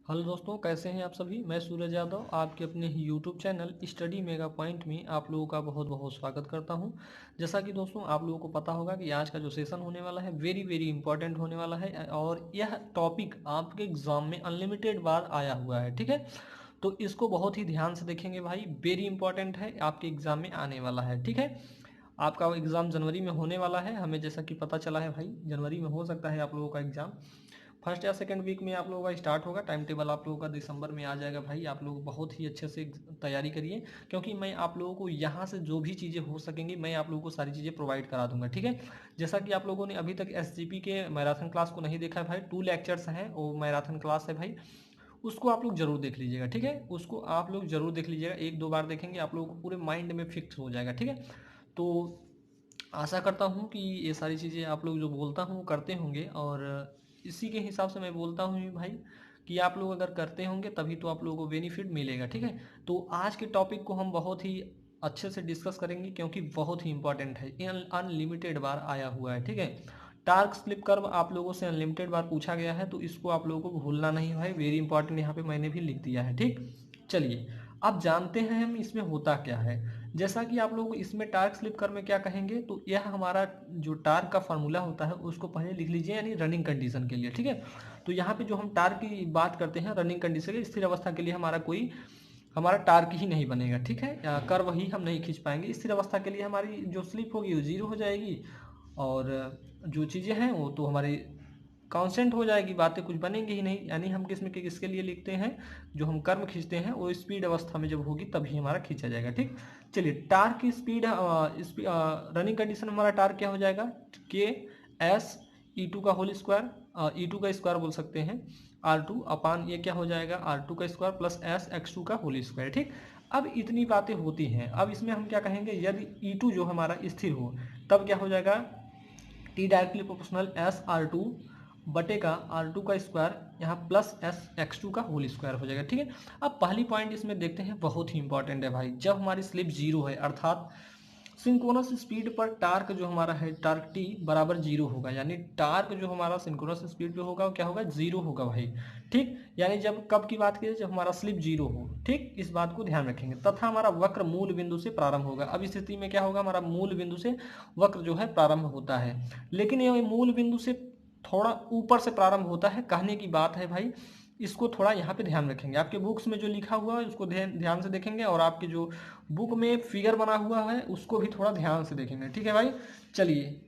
Hello दोस्तों, कैसे हैं आप सभी। मैं सूरज यादव आपके अपने ही YouTube channel Study Mega Point में आप लोगों का बहुत बहुत स्वागत करता हूं। जैसा कि दोस्तों आप लोगों को पता होगा कि आज का जो सेशन होने वाला है वेरी वेरी इंपॉर्टेंट होने वाला है और यह टॉपिक आपके एग्जाम में अनलिमिटेड बार आया हुआ है। ठीक है, तो इसको बहुत ही ध्यान से देखेंगे भाई, वेरी इंपॉर्टेंट है, आपके एग्जाम में आने वाला है। ठीक है, आपका एग्ज़ाम जनवरी में होने वाला है, हमें जैसा कि पता चला है भाई जनवरी में हो सकता है आप लोगों का एग्ज़ाम। फर्स्ट या सेकंड वीक में आप लोगों का स्टार्ट होगा, टाइम टेबल आप लोगों का दिसंबर में आ जाएगा भाई। आप लोग बहुत ही अच्छे से तैयारी करिए, क्योंकि मैं आप लोगों को यहाँ से जो भी चीज़ें हो सकेंगी मैं आप लोगों को सारी चीज़ें प्रोवाइड करा दूंगा। ठीक है, जैसा कि आप लोगों ने अभी तक एसजीपी के मैराथन क्लास को नहीं देखा है भाई, 2 लेक्चर्स हैं, वो मैराथन क्लास है भाई, उसको आप लोग जरूर देख लीजिएगा। ठीक है, उसको आप लोग जरूर देख लीजिएगा, एक दो बार देखेंगे आप लोगों को पूरे माइंड में फिक्स हो जाएगा। ठीक है, तो आशा करता हूँ कि ये सारी चीज़ें आप लोग जो बोलता हूँ करते होंगे, और इसी के हिसाब से मैं बोलता हूँ भाई कि आप लोग अगर करते होंगे तभी तो आप लोगों को बेनिफिट मिलेगा। ठीक है, तो आज के टॉपिक को हम बहुत ही अच्छे से डिस्कस करेंगे, क्योंकि बहुत ही इंपॉर्टेंट है, अनलिमिटेड बार आया हुआ है। ठीक है, टार्क स्लिप कर्व आप लोगों से अनलिमिटेड बार पूछा गया है, तो इसको आप लोगों को भूलना नहीं है भाई, वेरी इंपॉर्टेंट, यहाँ पे मैंने भी लिख दिया है। ठीक, चलिए अब जानते हैं हम इसमें होता क्या है। जैसा कि आप लोग इसमें टार्क स्लिप कर्व में क्या कहेंगे, तो यह हमारा जो टार्क का फार्मूला होता है उसको पहले लिख लीजिए, यानी रनिंग कंडीशन के लिए। ठीक है, तो यहाँ पे जो हम टार्क की बात करते हैं रनिंग कंडीशन के स्थिर अवस्था के लिए हमारा टार्क ही नहीं बनेगा। ठीक है, कर्व ही हम नहीं खींच पाएंगे। स्थिर अवस्था के लिए हमारी जो स्लिप होगी वो जीरो हो जाएगी, और जो चीज़ें हैं वो तो हमारी कांस्टेंट हो जाएगी, बातें कुछ बनेंगी ही नहीं। यानी हम किसके लिए लिखते हैं, जो हम कर्व खींचते हैं वो स्पीड अवस्था में जब होगी तभी हमारा खींचा जाएगा। ठीक, चलिए टार्क की स्पीड रनिंग कंडीशन हमारा टार्क क्या हो जाएगा, के एस ई टू का होल स्क्वायर, ई टू का स्क्वायर बोल सकते हैं, आर टू अपान ये क्या हो जाएगा आर टू का square plus S X two का होल स्क्वायर। ठीक, अब इतनी बातें होती हैं। अब इसमें हम क्या कहेंगे, यदि ई टू जो हमारा स्थिर हो तब क्या हो जाएगा, T directly proportional S R two बटे का आर टू का स्क्वायर यहाँ प्लस एस एक्स टू का होल स्क्वायर हो जाएगा। ठीक है, अब पहली पॉइंट इसमें देखते हैं, बहुत ही इंपॉर्टेंट है भाई। जब हमारी स्लिप जीरो है अर्थात सिंक्रोनस स्पीड पर टार्क जो हमारा है टार्क टी बराबर जीरो होगा, यानी टार्क जो हमारा सिंक्रोनस स्पीड पे होगा वो क्या होगा, जीरो होगा भाई। ठीक, यानी जब कब की बात की, जब हमारा स्लिप जीरो हो। ठीक, इस बात को ध्यान रखेंगे, तथा हमारा वक्र मूल बिंदु से प्रारंभ होगा। अब इस स्थिति में क्या होगा, हमारा मूल बिंदु से वक्र जो है प्रारंभ होता है, लेकिन ये मूल बिंदु से थोड़ा ऊपर से प्रारंभ होता है। कहने की बात है भाई, इसको थोड़ा यहाँ पे ध्यान रखेंगे, आपके बुक्स में जो लिखा हुआ है उसको ध्यान से देखेंगे, और आपके जो बुक में फिगर बना हुआ है उसको भी थोड़ा ध्यान से देखेंगे। ठीक है भाई, चलिए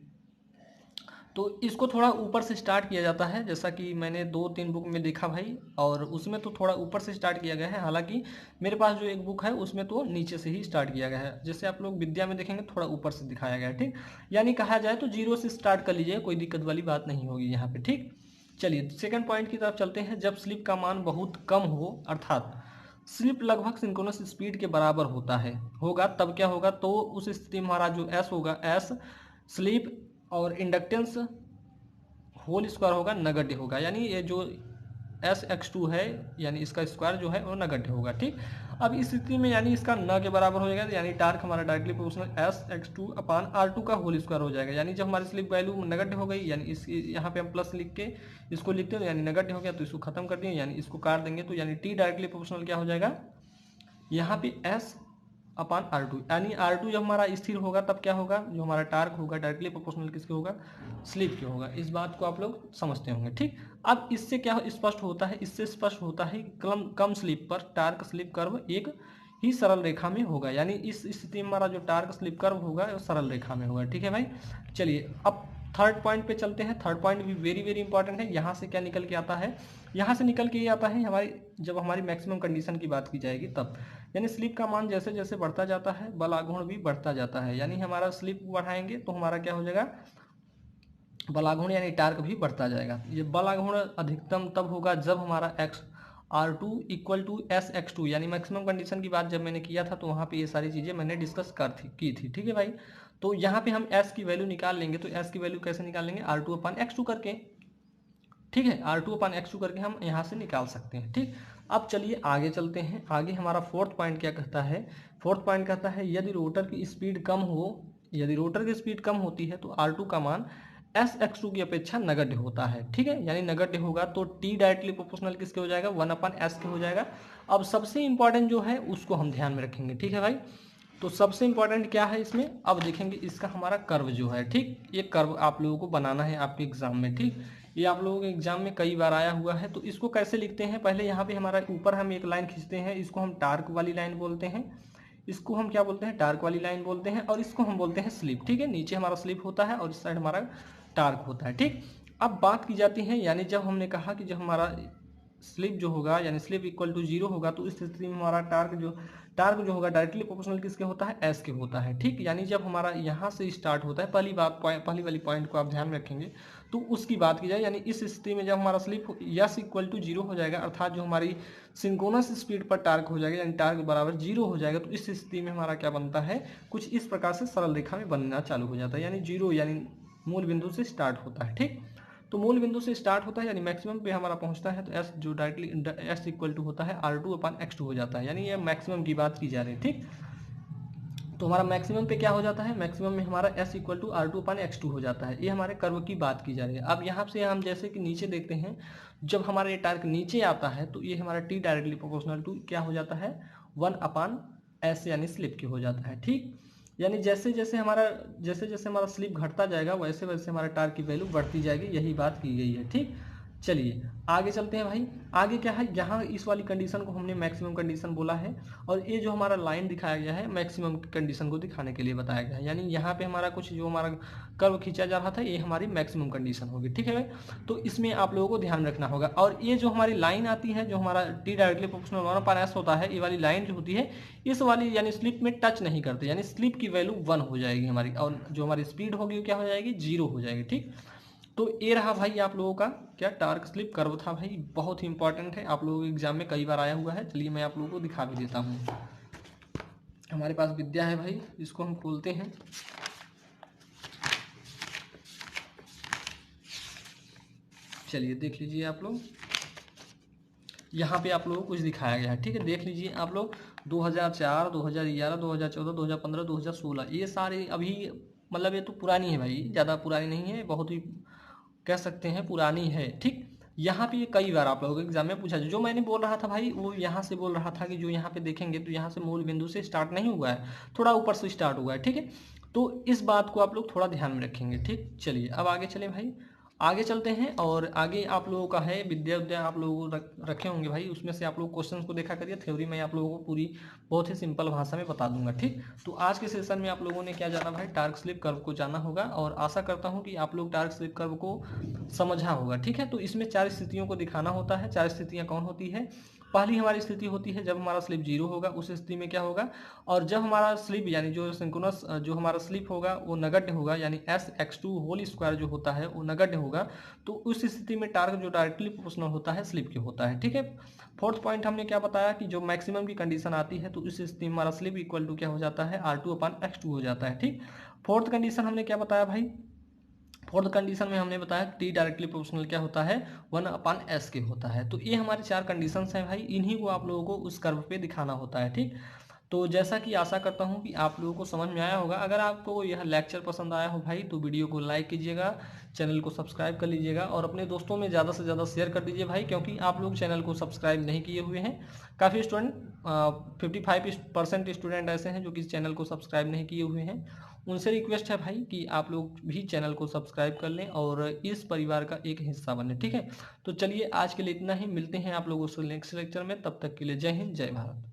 तो इसको थोड़ा ऊपर से स्टार्ट किया जाता है, जैसा कि मैंने 2-3 बुक में देखा भाई, और उसमें तो थोड़ा ऊपर से स्टार्ट किया गया है। हालांकि मेरे पास जो एक बुक है उसमें तो नीचे से ही स्टार्ट किया गया है, जैसे आप लोग विद्या में देखेंगे थोड़ा ऊपर से दिखाया गया है। ठीक, यानी कहा जाए तो जीरो से स्टार्ट कर लीजिए, कोई दिक्कत वाली बात नहीं होगी यहाँ पे। ठीक, चलिए सेकंड पॉइंट की तरफ चलते हैं। जब स्लिप का मान बहुत कम हो अर्थात स्लिप लगभग सिंक्रोनस स्पीड के बराबर होगा तब क्या होगा, तो उस स्थिति में हमारा जो एस होगा, एस स्लिप और इंडक्टेंस होल स्क्वायर होगा, नगण्य होगा। यानी ये जो एस एक्स टू है यानी इसका स्क्वायर जो है वो नगण्य होगा। ठीक, अब इस स्थिति में यानी इसका न के बराबर हो जाएगा, यानी टार्क हमारा directly proportional S X two upon R two का होल स्क्वायर हो जाएगा। यानी जब हमारी स्लिप वैल्यू नगण्य हो गई, यानी इस यहाँ पे हम प्लस लिख के इसको लिखते हैं, यानी नगण्य हो गया तो इसको खत्म कर दिए, यानी इसको काट देंगे, तो यानी टी डायरेक्टली प्रोपोर्शनल क्या हो जाएगा, यहाँ पे एस अपान आर टू, यानी आर टू जब हमारा स्थिर होगा तब क्या होगा, जो हमारा टार्क होगा डायरेक्टली प्रोपोर्शनल किसके होगा, स्लिप के होगा। इस बात को आप लोग समझते होंगे। ठीक, अब इससे क्या स्पष्ट होता है, इससे स्पष्ट होता है कि कम स्लिप पर टार्क स्लिप कर्व एक ही सरल रेखा में होगा, यानी इस स्थिति में हमारा जो टार्क स्लिप कर्व होगा वो सरल रेखा में होगा। ठीक है भाई, चलिए अब थर्ड पॉइंट पे चलते हैं। थर्ड पॉइंट भी वेरी वेरी इंपॉर्टेंट है। यहाँ से क्या निकल के आता है, यहाँ से निकल के ये आता है हमारी, जब हमारी मैक्सिमम कंडीशन की बात की जाएगी तब, यानी स्लिप का मान जैसे जैसे बढ़ता जाता है बल आघूर्ण भी बढ़ता जाता है, यानी हमारा स्लिप बढ़ाएंगे तो हमारा क्या हो जाएगा, बल आघूर्ण यानी टार्क भी बढ़ता जाएगा। ये बल आघूर्ण अधिकतम तब होगा जब हमारा X R two equal to S X two, यानी मैक्सिमम कंडीशन की बात जब मैंने किया था तो वहाँ पे ये सारी चीज़ें मैंने डिस्कस की थी। ठीक है भाई, तो यहाँ पे हम एस की वैल्यू निकाल लेंगे, तो एस की वैल्यू कैसे निकालेंगे, R two upon X two करके। ठीक है, R two upon X two करके हम यहाँ से निकाल सकते हैं। ठीक, अब चलिए आगे चलते हैं। आगे हमारा फोर्थ पॉइंट क्या कहता है, फोर्थ पॉइंट कहता है यदि रोटर की स्पीड कम होती है तो आर टू का मान Sx2 की अपेक्षा नगण्य होता है। ठीक है, यानी नगण्य होगा तो T डायरेक्टली प्रोपोर्शनल किसके हो जाएगा, 1/s के हो जाएगा। अब सबसे इंपॉर्टेंट जो है उसको हम ध्यान में रखेंगे। ठीक है भाई, तो सबसे इंपॉर्टेंट क्या है इसमें, अब देखेंगे इसका हमारा कर्व जो है। ठीक, ये कर्व आप लोगों को बनाना है आपके एग्जाम में। ठीक, ये आप लोगों के एग्जाम में कई बार आया हुआ है। तो इसको कैसे लिखते हैं, पहले यहाँ पे हमारा ऊपर हम एक लाइन खींचते हैं, इसको हम टार्क वाली लाइन बोलते हैं, इसको हम क्या बोलते हैं, टार्क वाली लाइन बोलते हैं, और इसको हम बोलते हैं स्लिप। ठीक है, नीचे हमारा स्लिप होता है और इस साइड हमारा टार्क होता है। ठीक, अब बात की जाती है, यानी जब हमने कहा कि जब हमारा स्लिप जो होगा यानी स्लिप इक्वल टू 0 होगा तो इस स्थिति में हमारा टार्क जो होगा डायरेक्टली प्रोपोर्शनल किसके होता है, एस के होता है। ठीक, यानी जब हमारा यहाँ से स्टार्ट होता है, पहली वाली पॉइंट को आप ध्यान में रखेंगे तो उसकी बात की जाए, यानी इस स्थिति में जब हमारा स्लिप एस इक्वल टू 0 हो जाएगा, अर्थात जो हमारी सिंक्रोनस स्पीड पर टार्क हो जाएगा यानी टार्क बराबर 0 हो जाएगा, तो इस स्थिति में हमारा क्या बनता है, कुछ इस प्रकार से सरल रेखा में बनना चालू हो जाता है, यानी 0 यानी मूल बिंदु से स्टार्ट होता है। ठीक, तो मूल बिंदु से स्टार्ट होता है यानी मैक्सिमम पे हमारा पहुंचता है, तो एस जो डायरेक्टली एस इक्वल टू होता है R2/x2 हो जाता है, यानी ये मैक्सिमम की बात की जा रही है। ठीक, तो हमारा मैक्सिमम पे क्या हो जाता है, मैक्सिमम में हमारा s इक्वल टू R2/x2 हो जाता है। ये हमारे कर्व की बात की जा रही है। अब यहाँ से हम जैसे कि नीचे देखते हैं, जब हमारा ये टार्क नीचे आता है तो ये हमारा t डायरेक्टली प्रोपोर्शनल टू क्या हो जाता है, 1/s यानी स्लिप के हो जाता है। ठीक, यानी जैसे जैसे हमारा स्लिप घटता जाएगा वैसे वैसे हमारा टार्क की वैल्यू बढ़ती जाएगी, यही बात की गई है। ठीक, चलिए आगे चलते हैं भाई। आगे क्या है, यहाँ इस वाली कंडीशन को हमने मैक्सिमम कंडीशन बोला है, और ये जो हमारा लाइन दिखाया गया है मैक्सिमम कंडीशन को दिखाने के लिए बताया गया है, यानी यहाँ पे हमारा कुछ जो हमारा कर्व खींचा जा रहा था ये हमारी मैक्सिमम कंडीशन होगी। ठीक है भाई, तो इसमें आप लोगों को ध्यान रखना होगा। और ये जो हमारी लाइन आती है, जो हमारा टी डायरेक्टली प्रोपोर्शनल 1/s होता है, ये वाली लाइन जो होती है इस वाली यानी स्लिप में टच नहीं करते, यानी स्लिप की वैल्यू 1 हो जाएगी हमारी, और जो हमारी स्पीड होगी वो क्या हो जाएगी, 0 हो जाएगी। ठीक, तो ये रहा भाई आप लोगों का क्या टार्क स्लिप कर्व था भाई, बहुत ही इंपॉर्टेंट है, आप लोगों के एग्जाम में कई बार आया हुआ है। चलिए मैं आप लोगों को दिखा भी देता हूँ। हमारे पास विद्या है भाई, इसको हम खोलते हैं। चलिए देख लीजिए आप लोग, यहाँ पे आप लोगों को कुछ दिखाया गया है। ठीक है, देख लीजिए आप लोग 2004, 2011, 2014, 2015, 2016 ये सारे अभी मतलब ये तो पुरानी है भाई, ज़्यादा पुरानी नहीं है, बहुत ही कह सकते हैं पुरानी है। ठीक, यहाँ पे ये कई बार आप लोगों के एग्जाम में पूछा, जो मैंने बोल रहा था भाई वो यहाँ से बोल रहा था कि जो यहाँ पे देखेंगे तो यहाँ से मूल बिंदु से स्टार्ट नहीं हुआ है, थोड़ा ऊपर से स्टार्ट हुआ है। ठीक है, तो इस बात को आप लोग थोड़ा ध्यान में रखेंगे। ठीक, चलिए अब आगे चले भाई, आगे चलते हैं। और आगे आप लोगों का है विद्या आप लोगों को रखे होंगे भाई, उसमें से आप लोग क्वेश्चंस को देखा करिए, थ्योरी मैं आप लोगों को पूरी बहुत ही सिंपल भाषा में बता दूंगा। ठीक, तो आज के सेशन में आप लोगों ने क्या जाना भाई, टार्क स्लिप कर्व को जाना होगा, और आशा करता हूं कि आप लोग टार्क स्लिप कर्व को समझा होगा। ठीक है, तो इसमें 4 स्थितियों को दिखाना होता है। 4 स्थितियां कौन होती है, पहली हमारी स्थिति होती है जब हमारा स्लिप 0 होगा, उस स्थिति में क्या होगा, और जब हमारा स्लिप यानी जो सिंक्रोनस जो हमारा स्लिप होगा वो नगण्य होगा, यानी Sx2 होल स्क्वायर जो होता है वो नगण्य होगा, तो उस स्थिति में टार्क जो डायरेक्टली प्रोपोर्शनल होता है स्लिप के होता है। ठीक है, फोर्थ पॉइंट हमने क्या बताया कि जो मैक्सिमम की कंडीशन आती है तो उस स्थिति में हमारा स्लिप इक्वल टू क्या हो जाता है, R2/x2 हो जाता है। ठीक, फोर्थ कंडीशन हमने क्या बताया भाई, फोर्थ कंडीशन में हमने बताया टी डायरेक्टली प्रोपोर्शनल क्या होता है, 1/s के होता है। तो ये हमारे 4 कंडीशंस हैं भाई, इन्हीं को आप लोगों को उस कर्व पे दिखाना होता है। ठीक, तो जैसा कि आशा करता हूं कि आप लोगों को समझ में आया होगा। अगर आपको यह लेक्चर पसंद आया हो भाई तो वीडियो को लाइक कीजिएगा, चैनल को सब्सक्राइब कर लीजिएगा, और अपने दोस्तों में ज़्यादा से ज़्यादा शेयर कर दीजिए भाई, क्योंकि आप लोग चैनल को सब्सक्राइब नहीं किए हुए हैं। काफ़ी स्टूडेंट 55% स्टूडेंट ऐसे हैं जो कि चैनल को सब्सक्राइब नहीं किए हुए हैं। उनसे रिक्वेस्ट है भाई कि आप लोग भी चैनल को सब्सक्राइब कर लें और इस परिवार का एक हिस्सा बने। ठीक है, तो चलिए आज के लिए इतना ही, मिलते हैं आप लोगों से नेक्स्ट लेक्चर में, तब तक के लिए जय हिंद जय भारत।